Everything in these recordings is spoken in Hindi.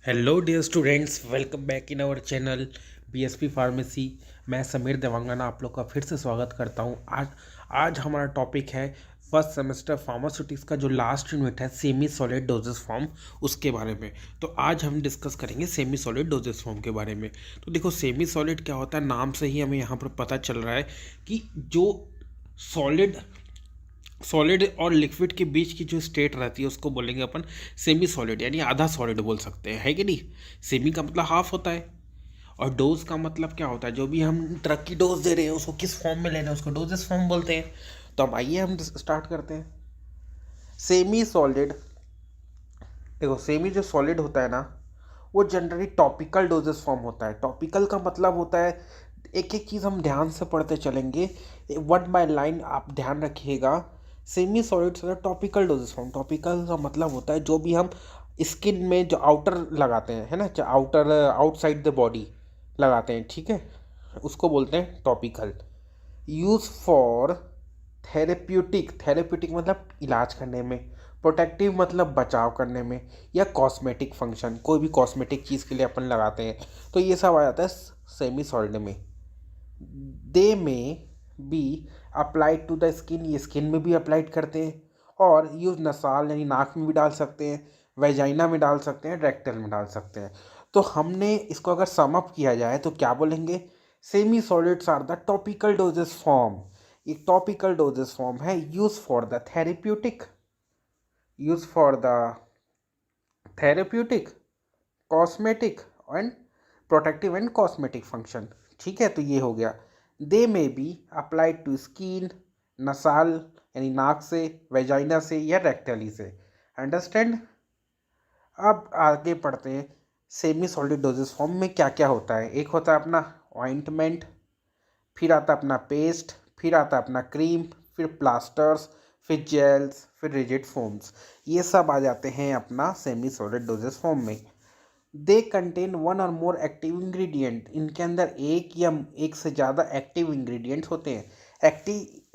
Hello dear students, welcome back in our channel BSP pharmacy. मैं समीर देवांगना आप लोग का फिर से स्वागत करता हूं। आज हमारा टॉपिक है फर्स्ट सेमेस्टर फार्मास्यूटिक्स का जो लास्ट यूनिट है सेमी सॉलिड डोजेस फॉर्म, उसके बारे में। तो आज हम डिस्कस करेंगे सेमी सॉलिड डोजेस फॉर्म के बारे में। तो देखो, सेमी सॉलिड क्या होता है, नाम से ही हमें यहाँ पर पता चल रहा है कि जो सॉलिड और लिक्विड के बीच की जो स्टेट रहती है उसको बोलेंगे अपन सेमी सॉलिड, यानी आधा सॉलिड बोल सकते हैं, है कि नहीं। सेमी का मतलब हाफ होता है, और डोज का मतलब क्या होता है, जो भी हम ड्रग की डोज दे रहे हैं उसको किस फॉर्म में लेना है उसको डोजेस फॉर्म बोलते हैं। तो अब आइए हम स्टार्ट करते हैं। सेमी सॉलिड, देखो सेमी जो सॉलिड होता है ना, वो जनरली टॉपिकल डोजेस फॉर्म होता है। टॉपिकल का मतलब होता है, एक एक चीज़ हम ध्यान से पढ़ते चलेंगे, वन बाय लाइन आप ध्यान रखिएगा। सेमी सॉलिड्स होता है टॉपिकल डोजेस फॉर्म। टॉपिकल का मतलब होता है जो भी हम स्किन में जो आउटर लगाते हैं, है ना, जो आउटर आउटसाइड द बॉडी लगाते हैं, ठीक है, उसको बोलते हैं topical. Use for therapeutic, therapeutic मतलब इलाज करने में, प्रोटेक्टिव मतलब बचाव करने में, या कॉस्मेटिक फंक्शन, कोई भी कॉस्मेटिक चीज़ के लिए अपन लगाते हैं, तो ये सब आ जाता है सेमी सॉलिड में। They may be applied to the skin, ये स्किन में भी अप्लाइड करते हैं, और यूज नसाल यानी नाक में भी डाल सकते हैं, वेजाइना में डाल सकते हैं, रेक्टल में डाल सकते हैं। तो हमने इसको अगर सम अप किया जाए तो क्या बोलेंगे, semi solids are the topical doses form. एक टॉपिकल डोजेस फॉर्म है use for the therapeutic, use for the therapeutic, cosmetic and protective and cosmetic function. ठीक है, तो ये हो गया। They may be applied to skin, nasal यानी नाक से, वेजाइना से, या रेक्टली से। अंडरस्टैंड। अब आगे पढ़ते हैं सेमी सॉलिड डोजेस फॉर्म में क्या क्या होता है। एक होता है अपना ऑइंटमेंट, फिर आता है अपना पेस्ट, फिर आता है अपना क्रीम, फिर प्लास्टर्स, फिर जेल्स, फिर रिजिड फोम्स। ये सब आ जाते हैं अपना सेमी सॉलिड डोजेस फॉर्म में। दे कंटेन वन और मोर एक्टिव इंग्रेडिएंट, इनके अंदर एक या एक से ज़्यादा एक्टिव इंग्रेडिएंट्स होते हैं।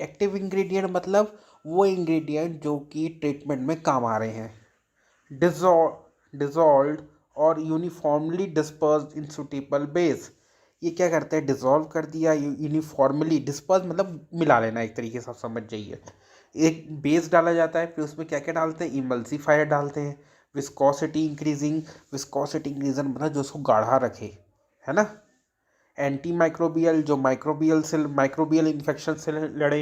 एक्टिव इंग्रेडिएंट मतलब वो इंग्रेडिएंट जो कि ट्रीटमेंट में काम आ रहे हैं। डिजॉल्व और यूनिफॉर्मली डिस्पर्स्ड इन सुटेबल बेस, ये क्या करते हैं, डिजॉल्व कर दिया, यूनिफॉर्मली डिस्पर्स मतलब मिला लेना, एक तरीके से आप समझ जाइए। एक बेस डाला जाता है, फिर उसमें क्या क्या डालते हैं, इमल्सिफायर डालते हैं, विस्कोसिटी इंक्रीजन मतलब जो उसको गाढ़ा रखे, है ना। एंटी माइक्रोबियल, जो माइक्रोबियल इन्फेक्शन से लड़े।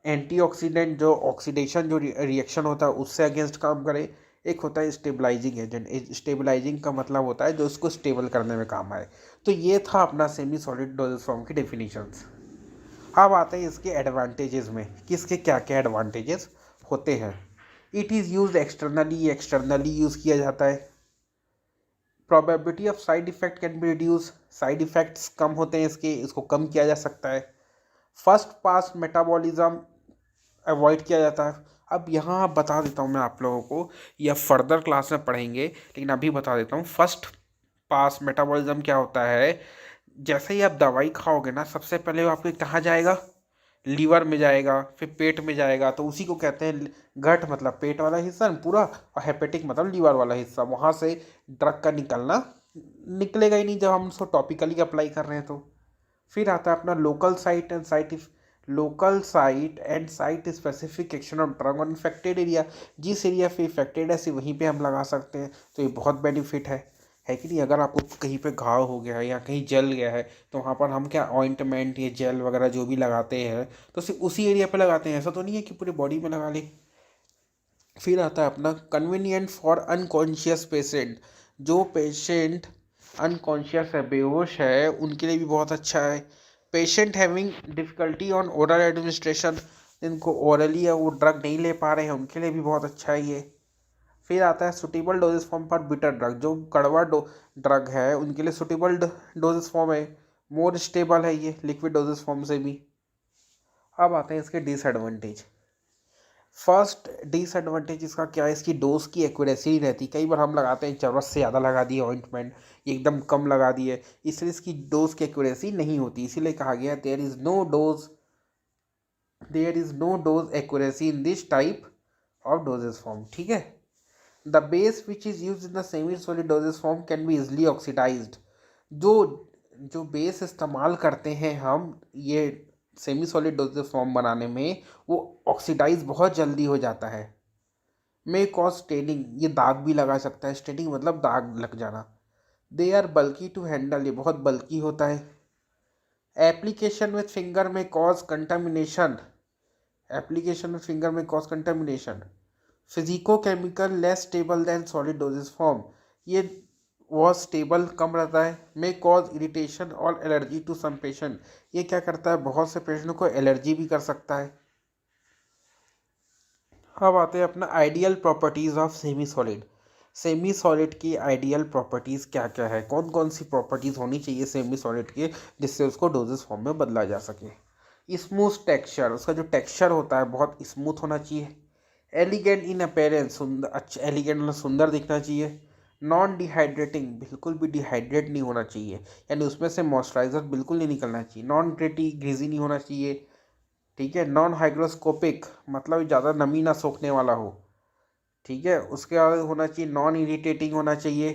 एंटीऑक्सीडेंट, जो ऑक्सीडेशन जो रिएक्शन होता है उससे अगेंस्ट काम करे। एक होता है स्टेबलाइजिंग एजेंट, स्टेबलाइजिंग का मतलब होता है जो उसको स्टेबल करने में काम आए। तो ये था अपना सेमी सॉलिड डोजेस फॉर्म की डेफिनेशंस। अब आते हैं इसके एडवांटेजेस में, किसके क्या क्या एडवांटेजेस होते हैं। It is use externally use किया जाता है। Probability of side effect can be reduce, side effects कम होते हैं इसके, इसको कम किया जा सकता है। फर्स्ट पास मेटाबॉलिज्म अवॉइड किया जाता है। अब यहाँ बता देता हूँ मैं आप लोगों को, या फर्दर क्लास में पढ़ेंगे, लेकिन अभी बता देता हूँ। फर्स्ट पास मेटाबॉलिज्म क्या होता है, जैसे ही आप दवाई खाओगे ना, सबसे पहले वो आपके कहाँ जाएगा, लीवर में जाएगा, फिर पेट में जाएगा, तो उसी को कहते हैं गट, मतलब पेट वाला हिस्सा न पूरा, और हेपेटिक मतलब लीवर वाला हिस्सा। वहाँ से ड्रग का निकलना निकलेगा ही नहीं जब हम उसको टॉपिकली अप्लाई कर रहे हैं तो। फिर आता है अपना local site and site specific action of drug on infected area, जिस एरिया पे इफेक्टेड है सिर्फ वहीं पे हम लगा सकते हैं। तो ये बहुत बेनिफिट है कि नहीं। अगर आपको कहीं पे घाव हो गया है या कहीं जल गया है, तो वहाँ पर हम क्या ऑइंटमेंट या जेल वगैरह जो भी लगाते हैं, तो सिर्फ उसी एरिया पे लगाते हैं, ऐसा तो नहीं है कि पूरी बॉडी में लगा ले। फिर आता है अपना कन्वीनियंट फॉर अनकॉन्शियस पेशेंट, जो पेशेंट अनकॉन्शियस है, बेहोश है, उनके लिए भी बहुत अच्छा है। Patient having difficulty on oral administration, जिनको ओरली या वो ड्रग नहीं ले पा रहे हैं, उनके लिए भी बहुत अच्छा है ये। फिर आता है suitable doses form for bitter drug, जो कड़वा ड्रग है उनके लिए सुटेबल डोजेस फॉर्म है। मोर स्टेबल है ये लिक्विड डोजेस फॉर्म से भी। अब आते हैं इसके डिसएडवांटेज। फर्स्ट डिसएडवांटेज इसका क्या है, इसकी डोज की एक्यूरेसी नहीं रहती। कई बार हम लगाते हैं, ज़रूरत से ज़्यादा लगा दिए ऑइंटमेंट, एकदम कम लगा दिए, इसलिए इसकी डोज की एक्यूरेसी नहीं होती। इसीलिए कहा गया there is no dose accuracy in this type of doses form. ठीक है। The base which is use in the semi solid doses form can be easily oxidised. जो जो बेस इस्तेमाल करते हैं हम ये सेमी सॉलिड डोजेज फॉर्म बनाने में, वो ऑक्सीडाइज बहुत जल्दी हो जाता है। मे कॉज स्टेनिंग, ये दाग भी लगा सकता है। स्टेनिंग मतलब दाग लग जाना। They are bulky to handle, ये बहुत बल्की होता है। Application with finger may cause contamination, application with finger may cause contamination. Physico chemical less stable than solid doses form, ये बहुत स्टेबल कम रहता है। मे कॉज इरिटेशन और एलर्जी टू सम पेशेंट, ये क्या करता है, बहुत से पेशेंट को एलर्जी भी कर सकता है। अब आते हैं अपना ideal properties of semi solid. Semi solid की आइडियल प्रॉपर्टीज़ क्या क्या है, कौन कौन सी प्रॉपर्टीज़ होनी चाहिए सेमी सॉलिड के जिससे उसको डोजेस फॉर्म में बदला जा सके। स्मूथ टेक्सचर, उसका जो टेक्सचर होता है बहुत स्मूथ होना चाहिए। एलिगेंट इन अपेयरेंस, सुंदर, अच्छा एलिगेंट मतलब सुंदर दिखना चाहिए। नॉन डिहाइड्रेटिंग, बिल्कुल भी डिहाइड्रेट नहीं होना चाहिए, यानी उसमें से मॉइस्चराइजर बिल्कुल नहीं निकलना चाहिए। नॉन ग्रेटी, ग्रीजी नहीं होना चाहिए। ठीक है। नॉन हाइग्रोस्कोपिक, मतलब ज़्यादा नमी ना सोखने वाला हो। ठीक है। उसके बाद होना चाहिए नॉन इरिटेटिंग होना चाहिए।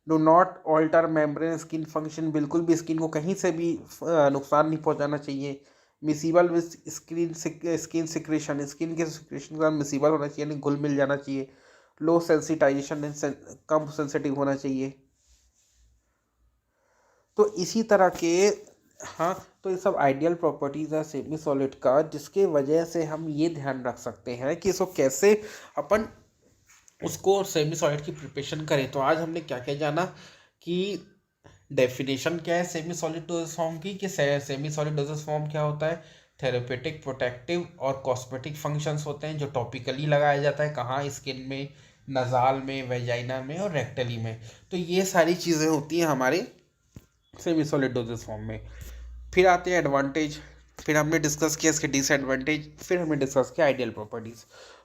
Do not alter membrane skin function, बिल्कुल भी स्किन को कहीं से भी नुकसान नहीं पहुंचाना चाहिए। Miscible with skin secretion, skin के सिक्रेशन के साथ मिसिबल होना चाहिए, यानी घुल मिल जाना चाहिए। लो सेंसिटाइजेशन, कम सेंसिटिव होना चाहिए। तो इसी तरह के, हाँ, तो ये सब आइडियल प्रॉपर्टीज़ है सेमी सॉलिड का, जिसके वजह से हम ये ध्यान रख सकते हैं कि इसको कैसे अपन उसको सेमी सॉलिड की प्रिपरेशन करें। तो आज हमने क्या क्या जाना कि डेफिनेशन क्या है सेमी सॉलिड डोजेस फॉर्म की, कि सेमी सॉलिड डोजेस फॉर्म क्या होता है। थेरेपेटिक, प्रोटेक्टिव और कॉस्मेटिक फंक्शंस होते हैं जो टॉपिकली लगाया जाता है, कहाँ, स्किन में, नज़ाल में, वेजाइना में और रेक्टली में। तो ये सारी चीज़ें होती हैं हमारे सेमी सॉलिड डोजेस फॉर्म में। फिर आते हैं एडवांटेज, फिर हमने डिस्कस किया इसके डिसएडवांटेज, फिर हमने डिस्कस किया आइडियल प्रॉपर्टीज़।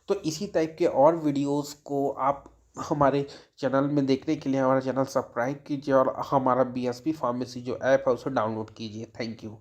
तो इसी टाइप के और वीडियोस को आप हमारे चैनल में देखने के लिए हमारा चैनल सब्सक्राइब कीजिए और हमारा BSP फार्मेसी जो ऐप है उसे डाउनलोड कीजिए। Thank you.